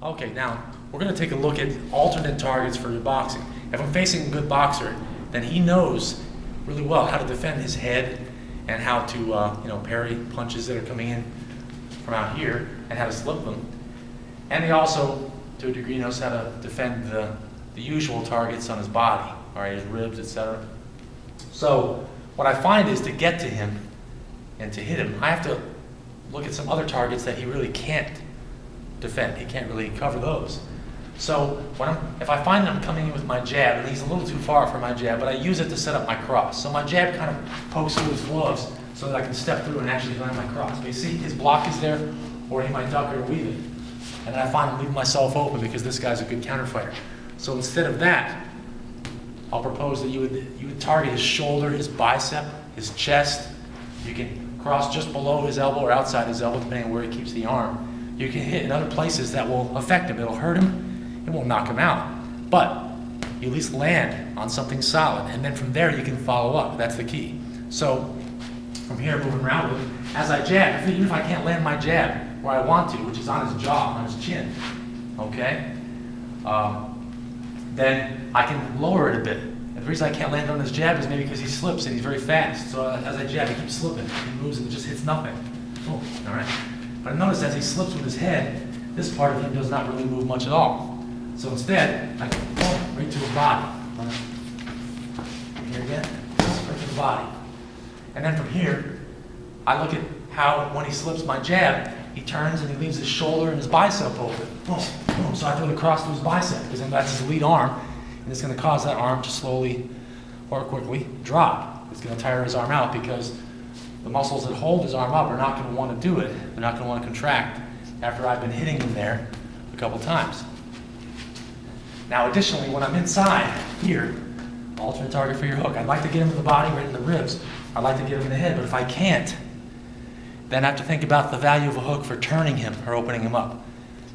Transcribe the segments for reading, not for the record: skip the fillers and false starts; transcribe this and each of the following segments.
Okay, now we're going to take a look at alternate targets for your boxing. If I'm facing a good boxer, then he knows really well how to defend his head and how to parry punches that are coming in from out here and how to slip them. And he also, to a degree, knows how to defend the usual targets on his body, all right, his ribs, etc. So what I find is to get to him and to hit him, I have to look at some other targets that he really can't defend. He can't really cover those. So if I find that I'm coming in with my jab, and he's a little too far for my jab, but I use it to set up my cross. So my jab kind of pokes through his gloves so that I can step through and actually land my cross. But you see, his block is there, or he might duck or weave it. And then I find I'm leaving myself open because this guy's a good counter fighter. So instead of that, I'll propose that you would target his shoulder, his bicep, his chest. You can cross just below his elbow or outside his elbow, depending on where he keeps the arm. You can hit in other places that will affect him. It'll hurt him. It won't knock him out. But you at least land on something solid. And then from there, you can follow up. That's the key. So from here, moving around with him, as I jab, even if I can't land my jab where I want to, which is on his jaw, on his chin, okay? Then I can lower it a bit. And the reason I can't land on his jab is maybe because he slips and he's very fast. So as I jab, he keeps slipping. He moves and it just hits nothing. Oh, all right. But notice as he slips with his head, this part of him does not really move much at all. So instead, I can boom, right to his body. Here again, right to the body. And then from here, I look at how when he slips my jab, he turns and he leaves his shoulder and his bicep open. Boom, boom. So I throw the cross to his bicep because then that's his lead arm, and it's going to cause that arm to slowly or quickly drop. It's going to tire his arm out because the muscles that hold his arm up are not going to want to do it. They're not going to want to contract after I've been hitting him there a couple times. Now additionally, when I'm inside here, alternate target for your hook, I'd like to get him in the body, right in the ribs. I'd like to get him in the head, but if I can't, then I have to think about the value of a hook for turning him or opening him up.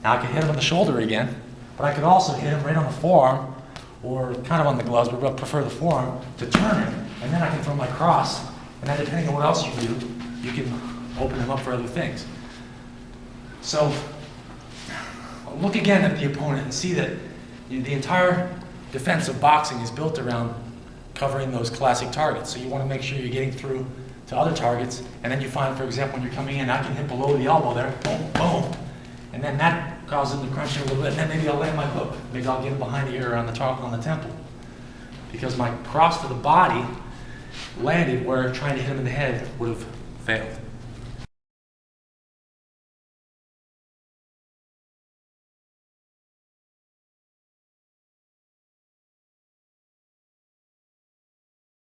Now I can hit him on the shoulder again, but I could also hit him right on the forearm or kind of on the gloves, but I prefer the forearm to turn him, and then I can throw my cross, and then depending on what else you do, you can open him up for other things. So look again at the opponent and see that the entire defense of boxing is built around covering those classic targets. So you want to make sure you're getting through to other targets, and then you find, for example, when you're coming in, I can hit below the elbow there, boom, boom, and then that causes him to crunch in a little bit, and then maybe I'll land my hook. Maybe I'll get him behind the ear or on the temple, because my cross to the body landed where trying to hit him in the head would have failed.